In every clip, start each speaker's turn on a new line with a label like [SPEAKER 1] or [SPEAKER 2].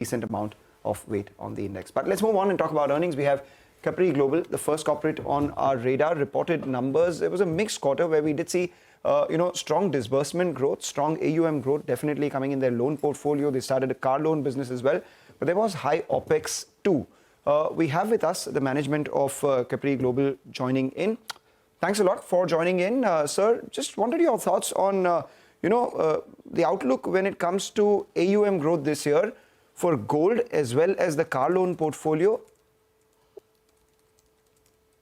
[SPEAKER 1] decent amount of weight on the index. But let's move on and talk about earnings. We have Capri Global, the first corporate on our radar, reported numbers. It was a mixed quarter where we did see strong disbursement growth, strong AUM growth, definitely coming in their loan portfolio. They started a car loan business as well, but there was high OPEX too. We have with us the management of Capri Global joining in. Thanks a lot for joining in, sir. Just wanted your thoughts on, the outlook when it comes to AUM growth this year for gold as well as the car loan portfolio.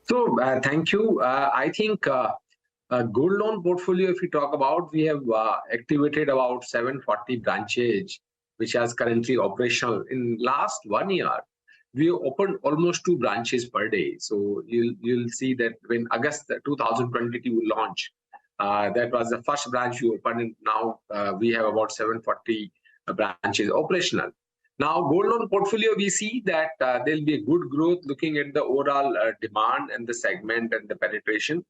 [SPEAKER 2] So, thank you. I think gold loan portfolio, if we talk about, we have activated about 740 branches, which is currently operational. In last 1 year, we opened almost 2 branches per day. So you'll see that when August 2022 launch, that was the first branch we opened, and now we have about 740 branches operational. Now, gold loan portfolio, we see that there'll be a good growth looking at the overall demand and the segment and the penetration.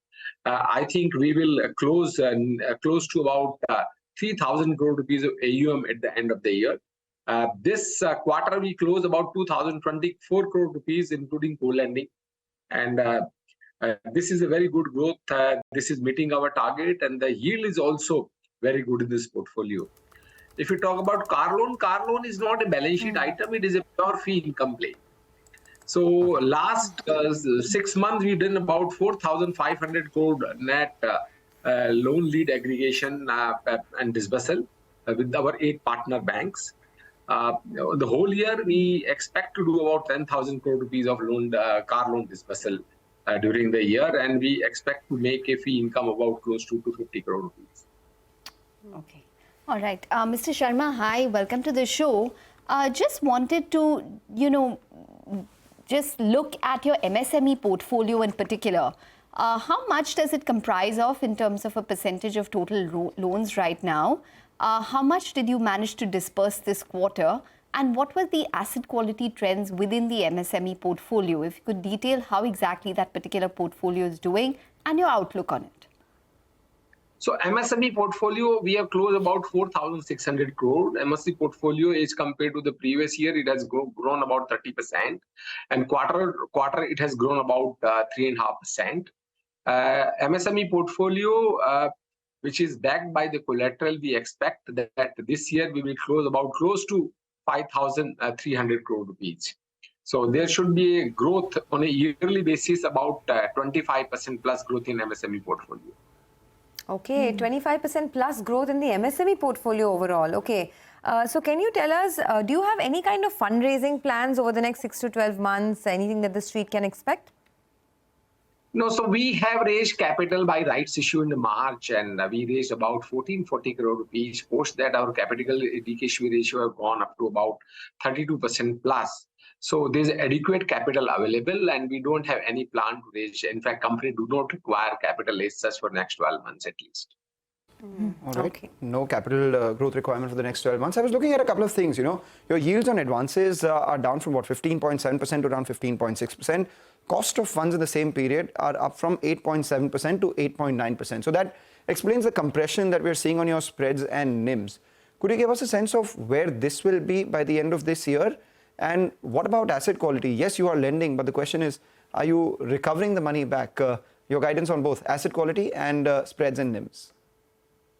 [SPEAKER 2] I think we will close to about 3,000 crore rupees of AUM at the end of the year. This quarter, we closed about 2,024 crore rupees, including co-lending. And this is a very good growth. This is meeting our target, and the yield is also very good in this portfolio. If we talk about car loan is not a balance sheet item, it is a pure fee income play. So last 6 months, we did about 4,500 crore net loan lead aggregation and disbursal with our 8 partner banks. The whole year, we expect to do about 10,000 crore rupees of car loan disbursal during the year, and we expect to make a fee income about close to 250 crore rupees.
[SPEAKER 3] Okay. All right. Mr. Sharma, hi. Welcome to the show. Just wanted to, just look at your MSME portfolio in particular. How much does it comprise of in terms of a percentage of total loans right now? How much did you manage to disperse this quarter? And what were the asset quality trends within the MSME portfolio? If you could detail how exactly that particular portfolio is doing and your outlook on it.
[SPEAKER 2] So MSME portfolio, we have closed about 4,600 crore. MSME portfolio is compared to the previous year, it has grown about 30%. And quarter it has grown about 3.5%. MSME portfolio, which is backed by the collateral, we expect that this year we will close to 5,300 crore rupees. So there should be a growth on a yearly basis, about 25% plus growth in MSME portfolio.
[SPEAKER 4] Okay, 25% plus growth in the MSME portfolio overall. Okay, so can you tell us, do you have any kind of fundraising plans over the next 6 to 12 months? Anything that the street can expect?
[SPEAKER 2] No, so we have raised capital by rights issue in March, and we raised about 1440 crore rupees. Post that, our capital adequacy ratio have gone up to about 32% plus. So there's adequate capital available, and we don't have any plan to raise. In fact, company do not require capital as such for next 12 months at least.
[SPEAKER 1] All right. Okay. No capital growth requirement for the next 12 months. I was looking at a couple of things. Your yields on advances are down from 15.7% to around 15.6%. Cost of funds in the same period are up from 8.7% to 8.9%. So that explains the compression that we're seeing on your spreads and NIMs. Could you give us a sense of where this will be by the end of this year? And what about asset quality? Yes, you are lending, but the question is, are you recovering the money back? Your guidance on both asset quality and spreads and NIMs.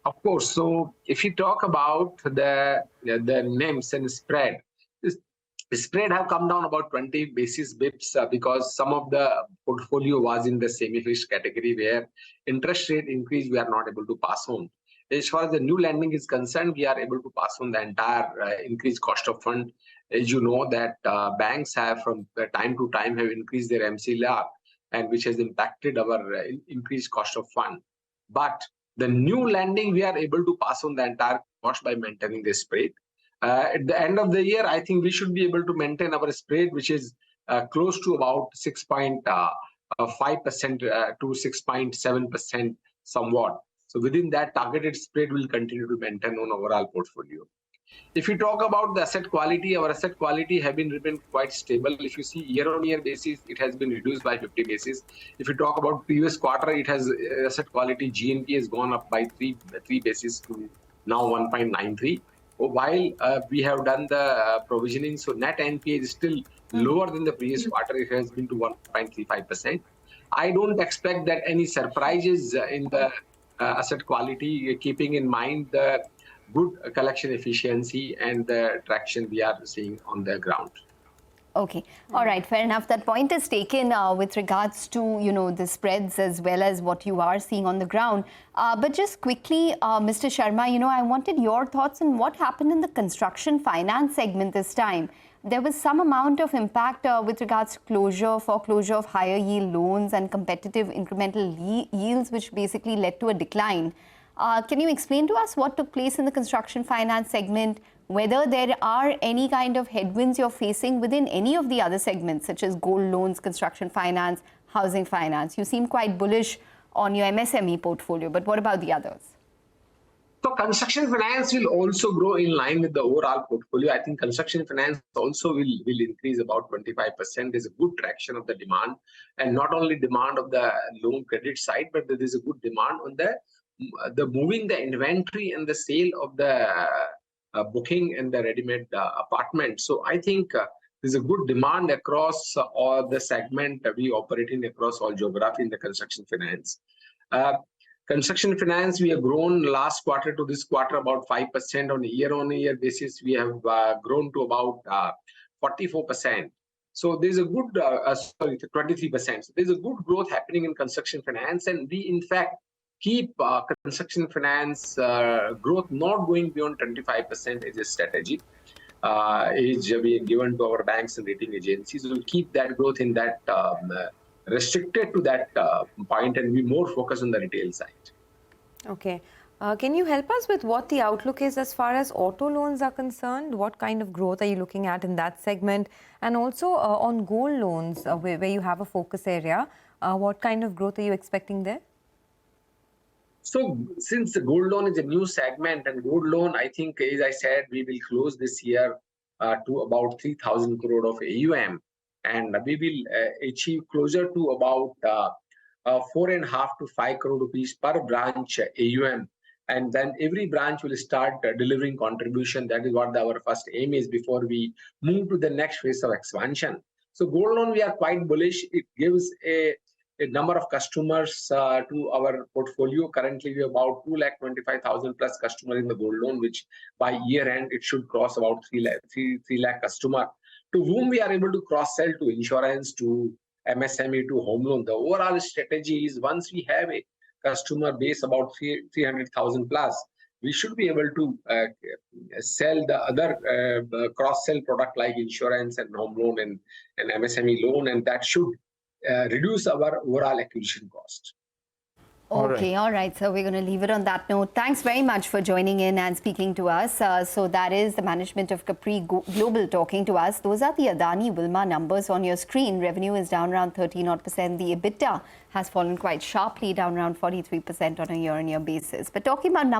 [SPEAKER 2] Of course. So if you talk about the NIMs and spread, the spread have come down about 20 basis bips because some of the portfolio was in the semi-fixed category where interest rate increase we are not able to pass on. As far as the new lending is concerned, we are able to pass on the entire increased cost of fund. As you know that banks have from time to time have increased their MCLR, and which has impacted our increased cost of fund. But the new lending, we are able to pass on the entire cost by maintaining the spread. At the end of the year, I think we should be able to maintain our spread, which is close to about 6.5% to 6.7% somewhat. So within that targeted spread, will continue to maintain on overall portfolio. If you talk about the asset quality, our asset quality have been remained quite stable. If you see year-on-year basis, it has been reduced by 50 basis. If you talk about previous quarter, it has asset quality GNP has gone up by 3 basis to now 1.93. while we have done the provisioning, so net NPA is still lower than the previous quarter. It has been to 1.35%. I don't expect that any surprises in the asset quality, keeping in mind the good collection efficiency and the traction we are seeing on the ground.
[SPEAKER 3] Okay. All right. Fair enough. That point is taken with regards to, the spreads as well as what you are seeing on the ground. But just quickly, Mr. Sharma, I wanted your thoughts on what happened in the construction finance segment this time. There was some amount of impact with regards to foreclosure of higher yield loans and competitive incremental yields, which basically led to a decline. Can you explain to us what took place in the construction finance segment, whether there are any kind of headwinds you're facing within any of the other segments, such as gold loans, construction finance, housing finance? You seem quite bullish on your MSME portfolio, but what about the others?
[SPEAKER 2] So construction finance will also grow in line with the overall portfolio. I think construction finance also will increase about 25%. There's a good traction of the demand, and not only demand of the loan credit side, but there is a good demand on the moving the inventory and the sale of the booking and the ready-made apartment. So I think there's a good demand across all the segment we operate in, across all geography in the construction finance. Construction finance, we have grown last quarter to this quarter about 5%. On a year-on-year basis, we have grown to about 44%. So there's a good, 23%. So there's a good growth happening in construction finance, and we in fact keep construction finance growth not going beyond 25% as a strategy. Is we given to our banks and rating agencies. We'll keep that growth in that restricted to that point, and be more focused on the retail side.
[SPEAKER 4] Okay. Can you help us with what the outlook is as far as auto loans are concerned? What kind of growth are you looking at in that segment? And also on gold loans, where you have a focus area, what kind of growth are you expecting there?
[SPEAKER 2] So since the gold loan is a new segment, and gold loan, I think, as I said, we will close this year to about 3,000 crore of AUM. And we will achieve closer to about 4.5 to 5 crore rupees per branch AUM. And then every branch will start delivering contribution. That is what our first aim is before we move to the next phase of expansion. So gold loan, we are quite bullish. It gives a number of customers to our portfolio. Currently, we have about 225,000 plus customers in the gold loan, which by year end, it should cross about 3 lakh customers, to whom we are able to cross-sell to insurance, to MSME, to home loan. The overall strategy is, once we have a customer base about 300,000 plus, we should be able to sell the other cross-sell product like insurance and home loan and MSME loan, and that should reduce our overall acquisition cost.
[SPEAKER 3] Okay, all right. So we're going to leave it on that note. Thanks very much for joining in and speaking to us. So that is the management of Capri Global talking to us. Those are the Adani Wilmar numbers on your screen. Revenue is down around 13%. The EBITDA has fallen quite sharply, down around 43% on a year-on-year basis. But talking about numbers.